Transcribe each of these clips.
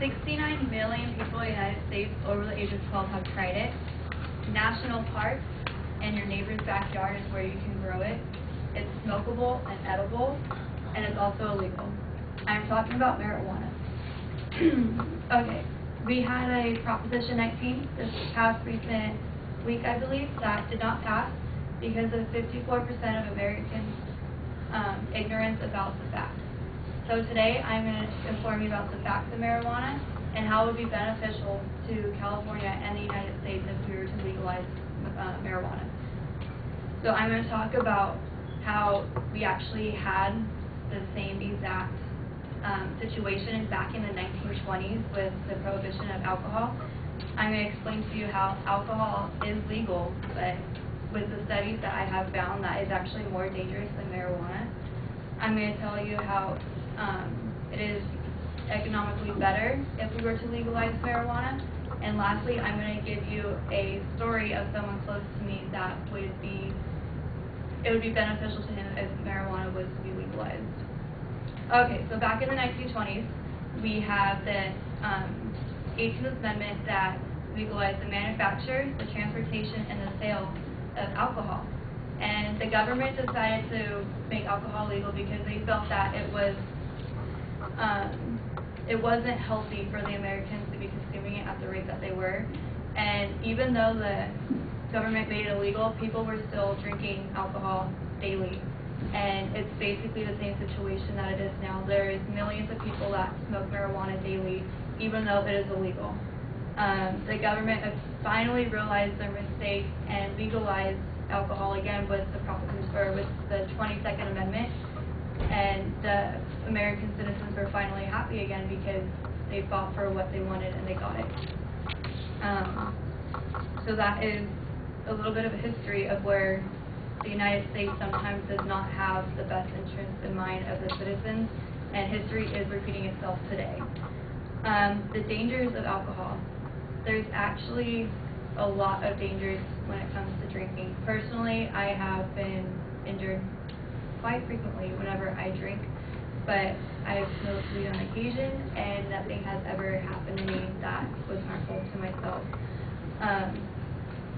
69 million people in the United States over the age of 12 have tried it. National parks and your neighbor's backyard is where you can grow it. It's smokable and edible, and it's also illegal. I'm talking about marijuana. Okay, we had a Proposition 19 this past recent week, I believe, that did not pass because of 54% of Americans' ignorance about the facts. So today I'm going to inform you about the facts of marijuana and how it would be beneficial to California and the United States if we were to legalize marijuana. So I'm going to talk about how we actually had the same exact situation back in the 1920s with the prohibition of alcohol. I'm going to explain to you how alcohol is legal, but with the studies that I have found, that is actually more dangerous than marijuana. I'm going to tell you how it is economically better if we were to legalize marijuana. And lastly, I'm going to give you a story of someone close to me that would be beneficial to him if marijuana was to be legalized. Okay, so back in the 1920s, we have the 18th Amendment that legalized the manufacture, the transportation, and the sale of alcohol. And the government decided to make alcohol legal because they felt that it wasn't healthy for the Americans to be consuming it at the rate that they were. And even though the government made it illegal, people were still drinking alcohol daily. And it's basically the same situation that it is now. There is millions of people that smoke marijuana daily, even though it is illegal. The government finally realized their mistake and legalized alcohol again with the 22nd Amendment, and the American citizens were finally happy again because they fought for what they wanted and they got it. So that is a little bit of a history of where the United States sometimes does not have the best interests in mind of the citizens, and history is repeating itself today. The dangers of alcohol. There's actually a lot of dangers when it comes to drinking. Personally, I have been injured quite frequently whenever I drink, but I've smoked weed on occasion, and nothing has ever happened to me that was harmful to myself.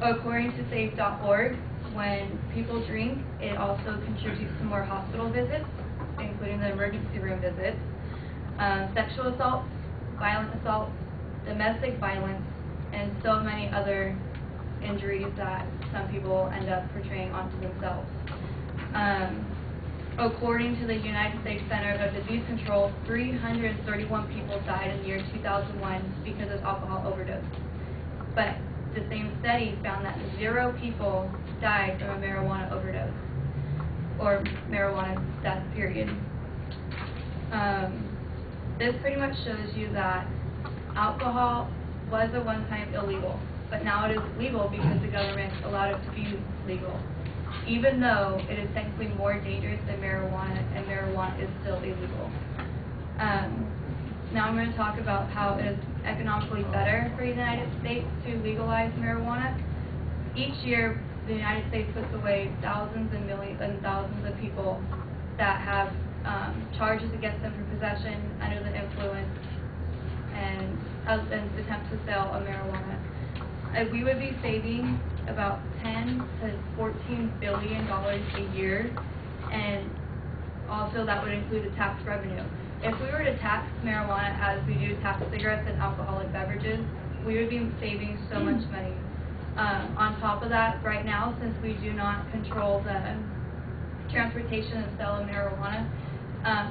According to safe.org, when people drink, it also contributes to more hospital visits, including the emergency room visits, sexual assaults, violent assaults, domestic violence, and so many other injuries that some people end up portraying onto themselves. According to the United States Center of Disease Control, 331 people died in the year 2001 because of alcohol overdose. But the same study found that 0 people died from a marijuana overdose, or marijuana death, period. This pretty much shows you that alcohol was at one time illegal, but now it is legal because the government allowed it to be legal, even though it is technically more dangerous than marijuana, and marijuana is still illegal. Now I'm going to talk about how it is economically better for the United States to legalize marijuana. Each year, the United States puts away thousands and millions and thousands of people that have charges against them for possession, under the influence, and attempt to sell of marijuana. We would be saving about $10 to $14 billion a year, and also that would include the tax revenue. If we were to tax marijuana as we do tax cigarettes and alcoholic beverages, we would be saving so much money. On top of that, right now, since we do not control the transportation and sale of marijuana,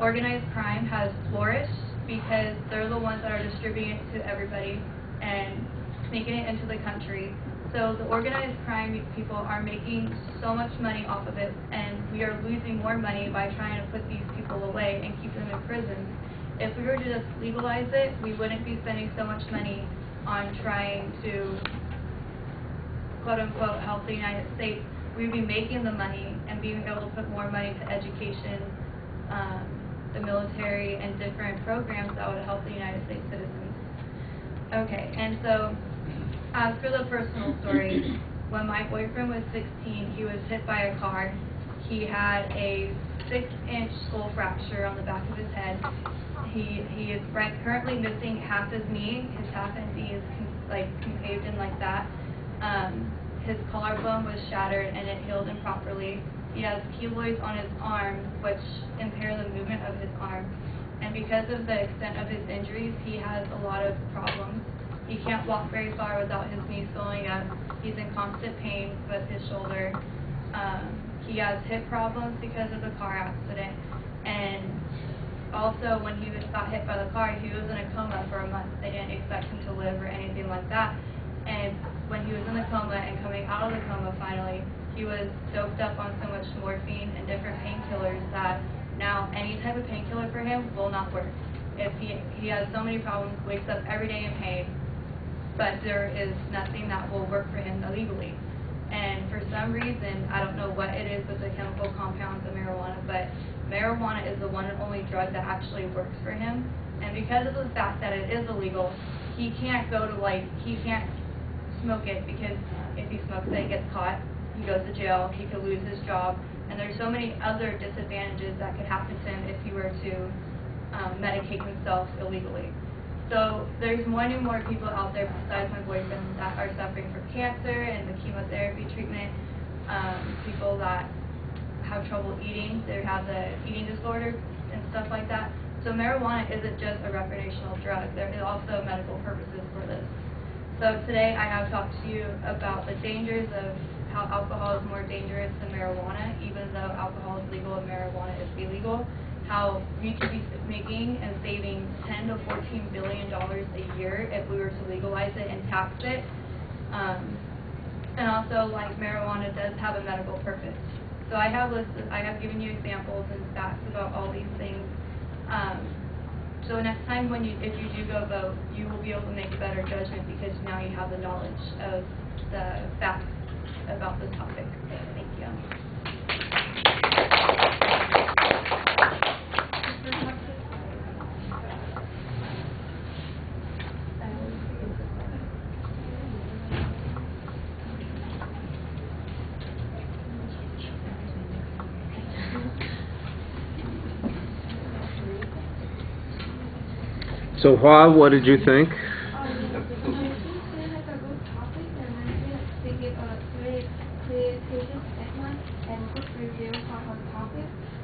organized crime has flourished because they're the ones that are distributing it to everybody and sneaking it into the country. So the organized crime people are making so much money off of it, and we are losing more money by trying to put these people away and keep them in prisons. If we were to just legalize it, we wouldn't be spending so much money on trying to, quote-unquote, help the United States. We would be making the money and being able to put more money to education, the military, and different programs that would help the United States citizens. Okay, and so as for the personal story, when my boyfriend was 16, he was hit by a car. He had a 6-inch skull fracture on the back of his head. He is currently missing half his knee. His half his knee is concaved in like that. His collarbone was shattered and it healed improperly. He has keloids on his arm, which impair the movement of his arm. And because of the extent of his injuries, he has a lot of problems. He can't walk very far without his knee swelling up. He's in constant pain with his shoulder. He has hip problems because of the car accident. And also, when he got hit by the car, he was in a coma for a month. They didn't expect him to live or anything like that. And when he was in the coma and coming out of the coma finally, he was doped up on so much morphine and different painkillers that now any type of painkiller for him will not work. If he has so many problems, wakes up every day in pain, but there is nothing that will work for him illegally. And for some reason, I don't know what it is with the chemical compounds of marijuana, but marijuana is the one and only drug that actually works for him. And because of the fact that it is illegal, he can't he can't smoke it, because if he smokes it and gets caught, he goes to jail, he could lose his job, and there's so many other disadvantages that could happen to him if he were to medicate himself illegally. So there's more and more people out there besides my boyfriend that are suffering from cancer and the chemotherapy treatment, people that have trouble eating, they have the eating disorders and stuff like that. So marijuana isn't just a recreational drug, there is also medical purposes for this. So today I have talked to you about the dangers of how alcohol is more dangerous than marijuana, even though alcohol is legal and marijuana is illegal. How we could be making and saving $10 to $14 billion a year if we were to legalize it and tax it. And also, like, marijuana does have a medical purpose. So I have given you examples and facts about all these things. So next time if you do go vote, you will be able to make a better judgment because now you have the knowledge of the facts about this topic. Thank you. So, Hua, what did you think?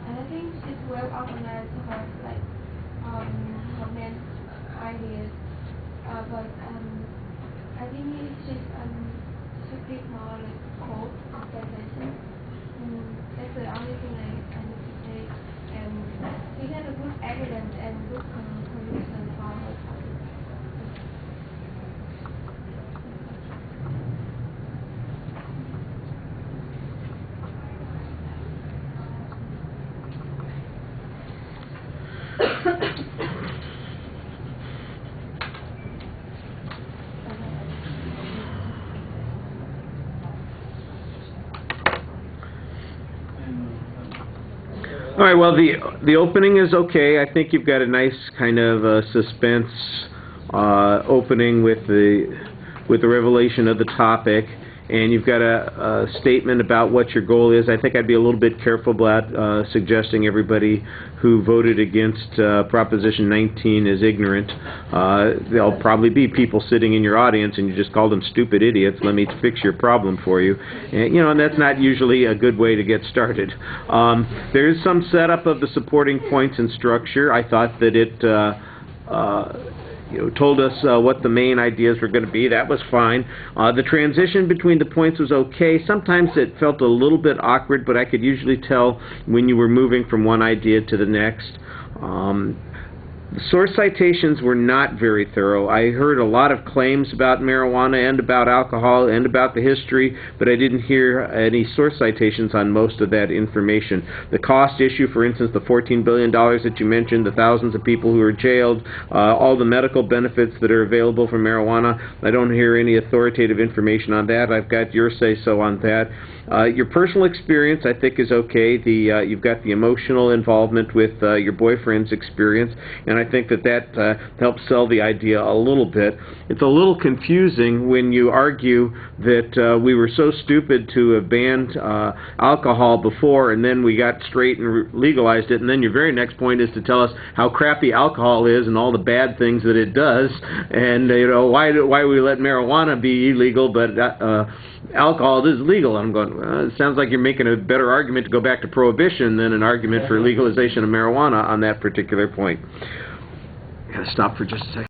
And I think she's well organized to have her main ideas. But I think she's should be more cold presentation. That's the only thing I need to say. And she has a good evidence and good conclusion for her topic. All right, well, the opening is okay. I think you've got a nice kind of suspense opening with the revelation of the topic, and you've got a statement about what your goal is. I think I'd be a little bit careful about suggesting everybody who voted against Proposition 19 is ignorant. There'll probably be people sitting in your audience and you just call them stupid idiots. Let me fix your problem for you. And, and that's not usually a good way to get started. There is some setup of the supporting points and structure. I thought that it told us what the main ideas were going to be. That was fine. The transition between the points was okay. Sometimes it felt a little bit awkward, but I could usually tell when you were moving from one idea to the next. The source citations were not very thorough. I heard a lot of claims about marijuana and about alcohol and about the history, but I didn't hear any source citations on most of that information. The cost issue, for instance, the $14 billion that you mentioned, the thousands of people who are jailed, all the medical benefits that are available from marijuana, I don't hear any authoritative information on that. I've got your say-so on that. Your personal experience, I think, is okay. You've got the emotional involvement with your boyfriend's experience, and I think that helps sell the idea a little bit. It's a little confusing when you argue that we were so stupid to have banned alcohol before, and then we got straight and legalized it, and then your very next point is to tell us how crappy alcohol is and all the bad things that it does, and why we let marijuana be illegal, but alcohol is legal. I'm going, well, it sounds like you're making a better argument to go back to prohibition than an argument for legalization of marijuana on that particular point. Gotta stop for just a second.